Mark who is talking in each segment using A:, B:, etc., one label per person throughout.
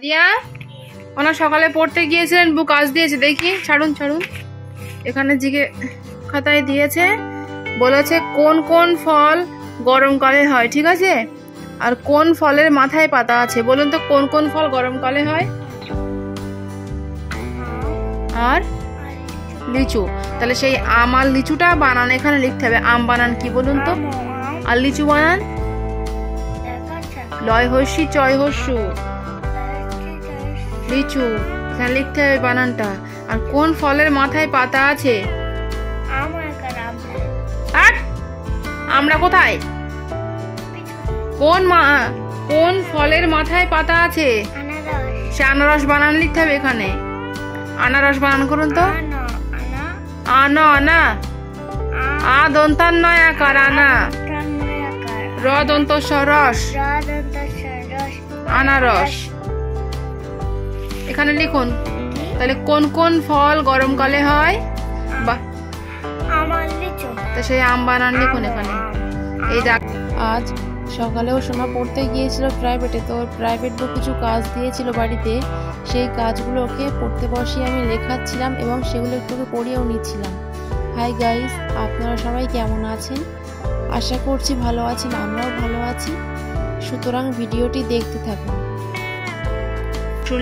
A: দিয়া ওনা সকালে পড়তে গিয়েছিলেন, বুক আজ দিয়েছে, দেখি ছাড়ুন ছাড়ুন। এখানে জিকে খাতায় দিয়েছে, বলেছে কোন কোন ফল গরমকালে হয়, ঠিক আছে, আর কোন ফলের মাথায় পাতা আছে। বলুন তো কোন কোন ফল গরমকালে হয়? আর লিচু। তাহলে সেই আম আর লিচুটা বানান এখানে লিখতে হবে। আম বানান কি বলুন তো, আর লিচু বানান লয় হস্যি চয় হস্যু, লিচু এখানে লিখতে হবে বানানটা। আর কোন ফলের মাথায় পাতা আছে? আমরা কোথায়? কোন ফলের মাথায় পাতা আছে? সে আনারস বানান লিখতে হবে এখানে। আনারস বানান করুন তো। আনা আনা, আ দন্তান নয় আকার আনা, র দন্ত রস, আনারস এখানে লিখুন। তাহলে কোন কোন ফল গরমকালে হয়? তো সেই আম বানান লিখুন এখানে। এই দেখ, আজ সকালেও সোনা পড়তে গিয়েছিল প্রাইভেটে, তো প্রাইভেট কিছু কাজ দিয়েছিল বাড়িতে, সেই কাজগুলো ওকে পড়তে বসিয়ে আমি লেখাচ্ছিলাম এবং সেগুলো একটু পড়িয়েও নিচ্ছিলাম। হাই গাইস, আপনারা সবাই কেমন আছেন? আশা করছি ভালো আছেন, আমরাও ভালো আছি। সুতরাং ভিডিওটি দেখতে থাকুন।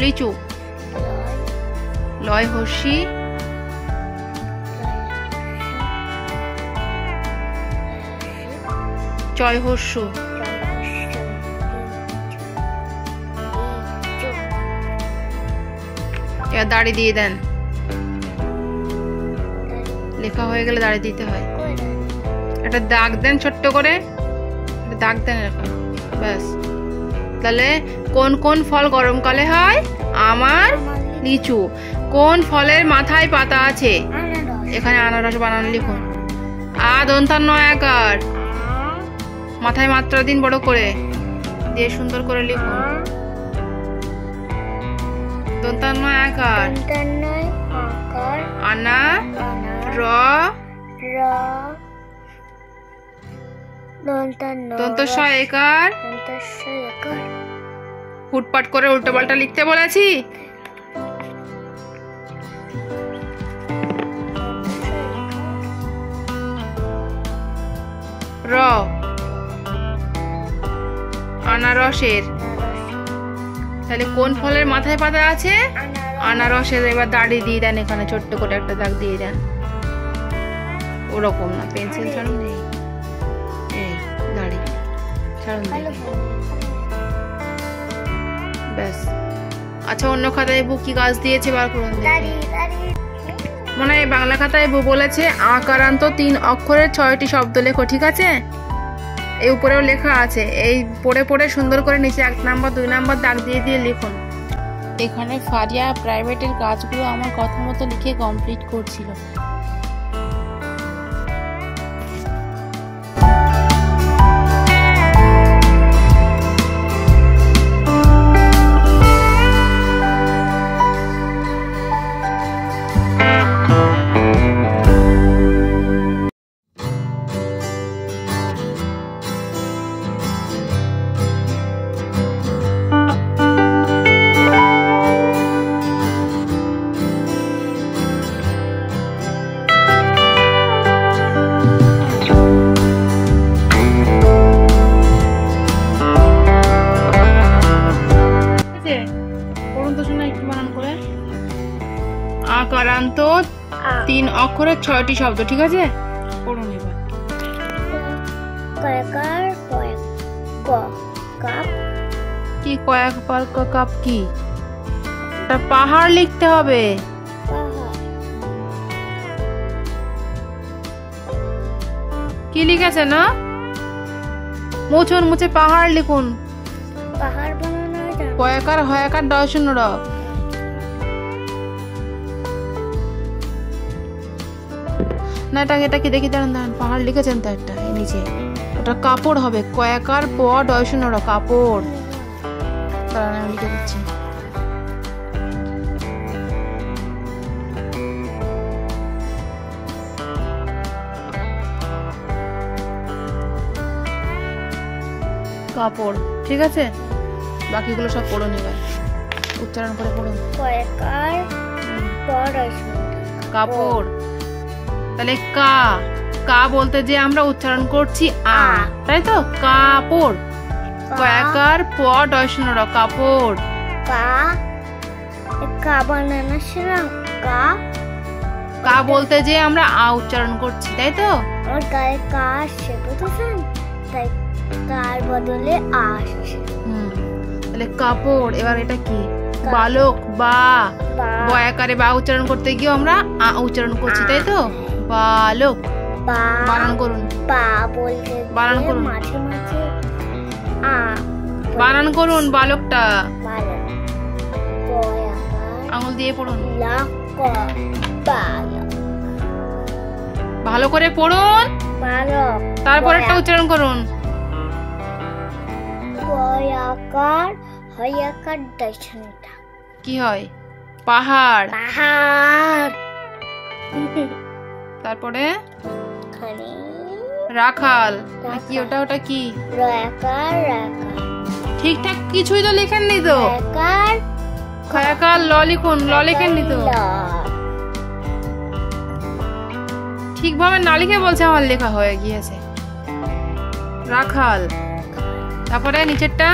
A: লিচু লয় হস্যি চয় হস্যু, এবার দাড়ি দিয়ে দেন। লেখা হয়ে গেলে দাড়ি দিতে হয়। একটা দাগ দেন ছোট্ট করে, দাগ দেন এরকম, ব্যাস। তাহলে কোন কোন ফল গরমকালে হয়? আম আর লিচু। কোন ফলের মাথায় পাতা আছে? এখানে আনারস বানান লিখুন। আ দন্তান নয় আকার, মাথায় মাত্রা দিন বড় করে, দিয়ে সুন্দর করে লিখুন। দন্তান নয় আকার, আনা র দন্ত স একার, ফুটপাট করে উল্টো পাল্টা লিখতে বলেছি। র আনারসের। তাহলে কোন ফলের মাথায় পাতা আছে? আনারসের। এবার দাড়ি দিয়ে দেন এখানে, ছোট্ট করে একটা দাগ দিয়ে দেন। ওরকম না, পেন্সিল ছাড়ুন, এই দাড়ি ছাড়ুন, ব্যাস। আচ্ছা, অন্য খাতায় বউ কি কাজ দিয়েছে বার করুন। মনে হয় বাংলা খাতায় বউ বলেছে আকারান্ত 3 অক্ষরের 6টি শব্দ লেখো, ঠিক আছে? এই উপরেও লেখা আছে, এই পড়ে পড়ে সুন্দর করে নিচে 1 নাম্বার 2 নাম্বার দাগ দিয়ে দিয়ে লিখুন। এখানে ফারিয়া প্রাইভেটের কাজগুলো আমার কথা মতো লিখে কমপ্লিট করছিল। আকারান্ত 3 অক্ষরের 6টি শব্দ, ঠিক আছে? পড়ুন এবার। কি কয়েক পার কাপ কি? এটা পাহাড় লিখতে হবে। কি লিখেছে না? মুছুন, মুছে পাহাড় লিখুন। কয়েকার হয়াকার 10 র। না, এটা কি দেখি, দাঁড়ান দাঁড়ান, পাহাড় লিখেছেন তো একটা নিচে, ওটা কাপড় হবে। কয়েকার প 10 র, কাপড়। দাঁড়ান আমি লিখে দিচ্ছি। কাপড়, ঠিক আছে? বাকিগুলো সব পড়ো নিবে। উচ্চারণ করে পড়ুন।
B: কয়াকার
A: কাপড়। তাহলে কা কা বলতে যে আমরা উচ্চারণ করছি আ, তাই তো? কাপড়। কয়াকার প ডয়শূন্য র কাপড়।
B: কা কা বানানোর সময় কা
A: কা বলতে যে আমরা আ উচ্চারণ করছি, তাই তো?
B: আমার গায়ে কা আসছে বুঝেছেন, তাই কার বদলে আ আসছে।
A: তাহলে কাপড়। এবার এটা কি? বালক বা বয়াকারে বা উচ্চারণ করতে গিয়ে আমরা আ উচ্চারণ করছি, তাই তো? বালক। বানান করুন।
B: বা বলতে
A: বানান করুন।
B: মাঝে মাঝে আ
A: বানান করুন বালকটা।
B: বালক। বয়াকার
A: আঙুল দিয়ে পড়ুন।
B: লাক বালক।
A: ভালো করে পড়ুন,
B: বালক।
A: তারপরেরটা উচ্চারণ করুন।
B: বয়াকার হয়াকার দর্শনটা
A: কি হয়? পাহাড়।
B: পাহাড়।
A: তারপরে
B: খানে
A: রাখাল। কি ওটা? ওটা কি?
B: রয়াকার রাকার।
A: ঠিকঠাক কিছুই তো লেখেননি তো।
B: রয়াকার
A: খয়াকার ল লিখুন। ল লেখেননি তো। ঠিকভাবে না লিখে বলছে আমার লেখা হয়ে গিয়েছে। রাখাল। তারপরে নিচেরটা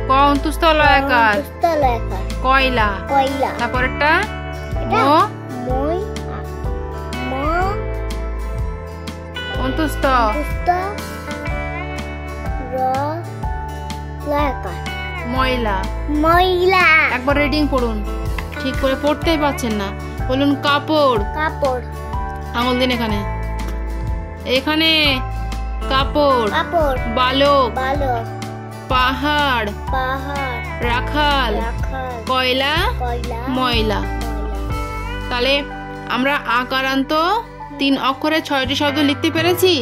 A: ক অন্তুস্থ লয়াকার কয়লা।
B: কয়লা।
A: তারপরেরটা ম
B: মই ম
A: অন্তুস্থ
B: পুস্ত র লয়াকার
A: ময়লা।
B: ময়লা।
A: একবার রিডিং পড়ুন, ঠিক করে পড়তেই পারছেন না। বলুন কাপড়।
B: কাপড়।
A: আঙুল দিন এখানে, এখানে কাপড়।
B: কাপড়।
A: বালক।
B: বালক।
A: পাহাড়।
B: পাহাড়।
A: রাখাল।
B: রাখাল।
A: কয়লা।
B: কয়লা।
A: ময়লা। তাহলে আমরা আকারান্ত 3 অক্ষরে 6টি শব্দ লিখতে পেরেছি।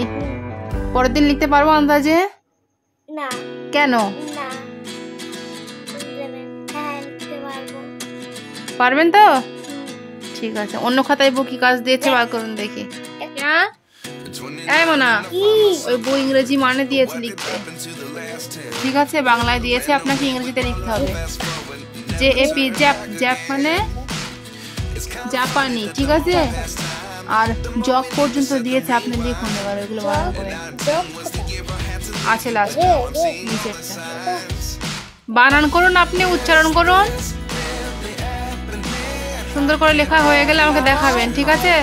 A: পরের দিন লিখতে পারবো আন্দাজে?
B: না।
A: কেন?
B: না। হ্যাঁ, লিখতে পারবো।
A: পারবেন তো? ঠিক আছে, অন্য খাতায় বই কি কাজ দিয়েছে বার করুন দেখি। এই মোনা, ওই বই ইংরেজি মানে দিয়েছে লিখতে, ঠিক আছে? বাংলায় দিয়েছে, আপনাকে ইংরেজিতে লিখতে হবে। JAP zap. জ্যাপ মানে জাপানি, ঠিক আছে? আর জগ পর্যন্ত দিয়েছে, আপনি লিখুন এবার ওইগুলো বানান করে। আছে লাস্টে নিচেরটা। বানান করুন, আপনি উচ্চারণ করুন। সুন্দর করে লেখা হয়ে গেলে আমাকে দেখাবেন, ঠিক আছে?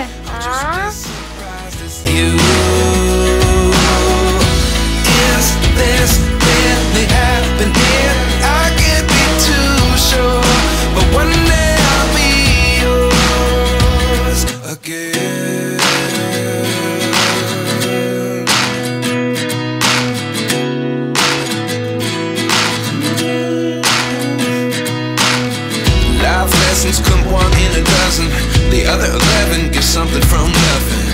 C: Come one in a dozen, the other 11 get something from nothing.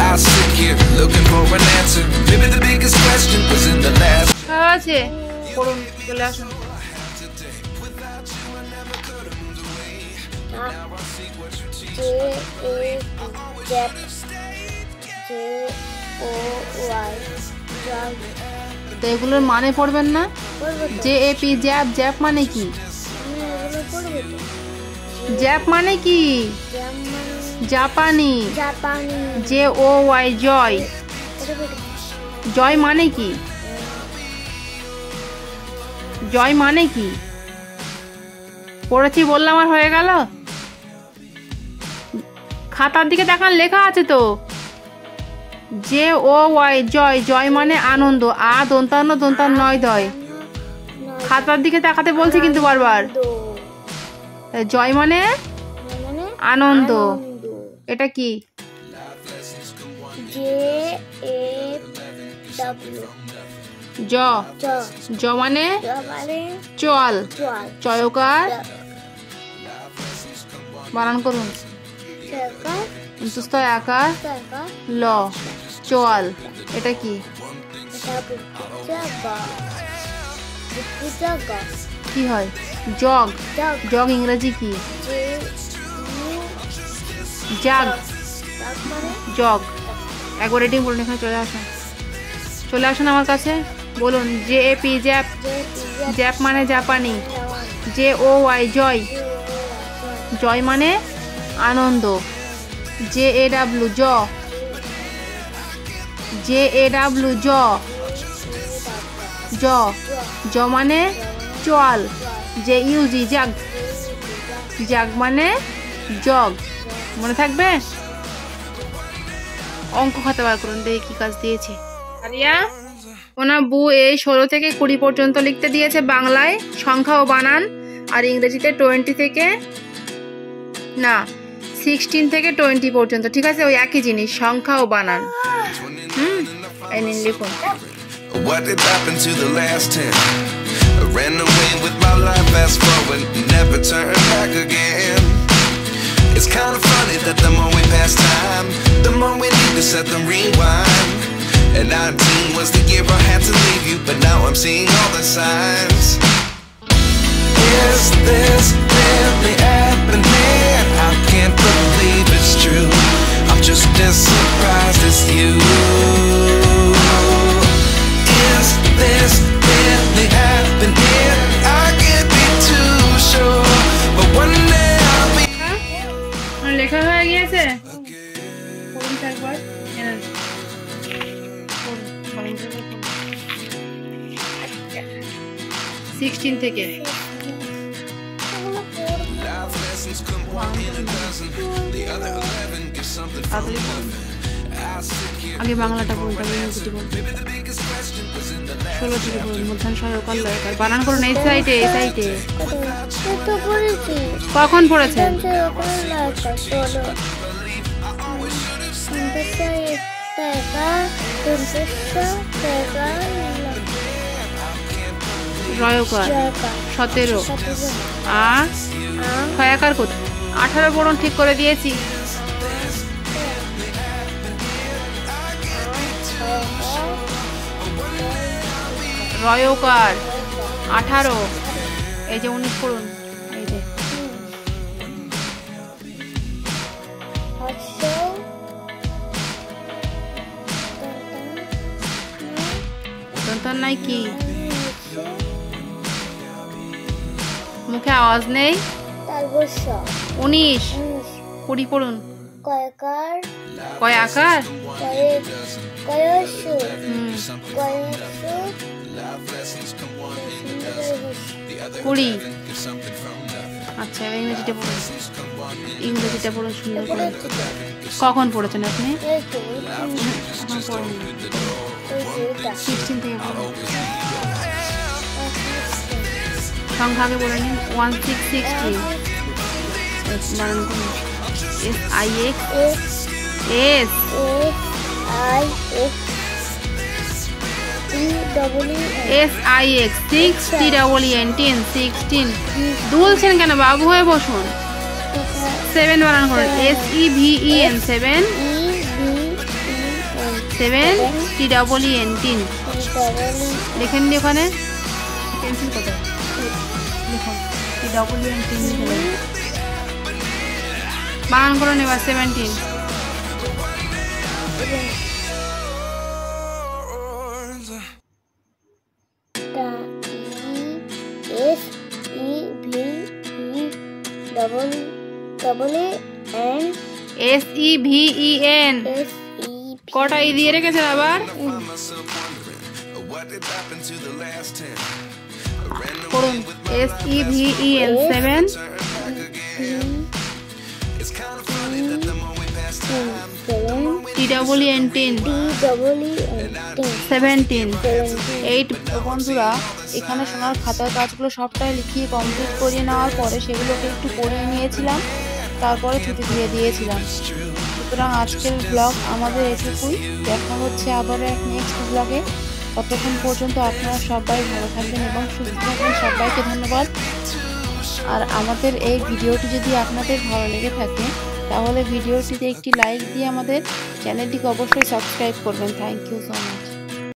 C: I sit here looking for an answer. Maybe the biggest question was in the last.
A: আছে পড়ুন, চলে আসুন। তো এগুলোর মানে পড়বেন না? JAP zap. জ্যাপ মানে কি? জ্যাপ মানে কি? জাপানি। JOY জয়। জয় মানে কি? জয় মানে কি? পড়েছি বললাম আর হয়ে গেল? খাতার দিকে দেখান, লেখা আছে তো। JOY জয়। জয় মানে আনন্দ। দন্তান্ন দন্তান্ন নয় দয়। খাতার দিকে তাকাতে বলছি কিন্তু বারবার। জয় মানে আনন্দ। এটা কি? জ। জ মানে চল। চয়কার। বানান করুন। আকার ল। চল। এটা কি? কি হয়? জগ। জগ ইংরেজি কি? জাগ। জগ। একবার রেডিং বলুন, এখানে চলে আসুন। চলে আসুন আমার কাছে। বলুন JAP জ্যাপ, জ্যাপ মানে জাপানি। JOY জয়, জয় মানে আনন্দ। JAW জ, JAW জ, জ জ মানে চল। JUG জাগ, জাগ মানে জগ। মনে থাকবে? অঙ্ক খাতা বার করুন, দেখি কি কাজ দিয়েছে। আরিয়া ওনার বউ এই 16 থেকে 20 পর্যন্ত লিখতে দিয়েছে বাংলায় সংখ্যা ও বানান, আর ইংরেজিতে 20 থেকে না 16 থেকে 20 পর্যন্ত। ঠিক আছে, ওই একই জিনিস, সংখ্যা ও বানান। এই নিন লিখুন।
C: What did happen to the last 10? I ran away with my life, fast forward, never turn back again. It's kind of funny that the more we pass time, the more we need to set them rewind. And 19 was the year I had to leave you, but now I'm seeing all the signs. Is this really happening? I can't believe it's true. I'm just as surprised as you. Is this really happening? I can't be too sure, but one day I'll be.
A: লেখা হয়ে গিয়েছে। পড়ুন একবার। 16 থেকে
C: Life lessons come one in a dozen. The other 11 get something from nothing. I sit here.
A: আগে বাংলাটা বলতে হবে, ইংরেজিটি বলতে হবে। 16 থেকে বলুন। মধ্যাহ্ন সহকার লয়কার বানান করুন। এই সাইডে, এই সাইডে। কখন পড়েছেন? রয়কার 17, ছয়াকার কোথায়? 18 পড়ুন, ঠিক করে দিয়েছি। রয়কার 18, এই যে 19 পড়ুন। এই যে দন্তন নাই কি? মুখে আওয়াজ নেই। 19, 20 পড়ুন।
B: কয়কার,
A: কয় আকার? 20। আচ্ছা, ইংরেজিটা পড়ুন। ইংরেজিটা পড়ুন সুন্দর করে। কখন পড়েছেন আপনি? এখন পড়ুন। 16 থেকে পড়ুন। সংখ্যা আগে বলে নিন। 1660 বানান করুন। SIX S SIX 6TEEN 16। দুলছেন কেন? বাবু হয়ে বসুন। 7 বানান করুন। SEVEN 7 7TEEN 3। লিখেন নি ওখানে? পেন্সিল কোথায়? লিখুন TEEN 3 লিখে বানান করুন। এবার 17। SEVEN কটা ই দিয়ে রেখেছে আবার? করুন। SEVEN 7 TEEN 17 8। বন্ধুরা, এখানে সোনার খাতার কাজগুলো সবটাই লিখিয়ে কমপ্লিট করিয়ে নেওয়ার পরে সেগুলোকে একটু পড়িয়ে নিয়েছিলাম, তারপরে ছুটি দিয়ে দিয়েছিলাম। সুতরাং আজকের ব্লগ আমাদের এটুকুই। দেখা হচ্ছে আবার এক নেক্সট ব্লগে। ততক্ষণ পর্যন্ত আপনারা সবাই ভালো থাকবেন এবং সুস্থ থাকবেন। সবাইকে ধন্যবাদ। আর আমাদের এই ভিডিওটি যদি আপনাদের ভালো লেগে থাকে তাহলে ভিডিওটিতে একটি লাইক দিয়ে আমাদের চ্যানেলটিকে অবশ্যই সাবস্ক্রাইব করবেন। Thank you so much.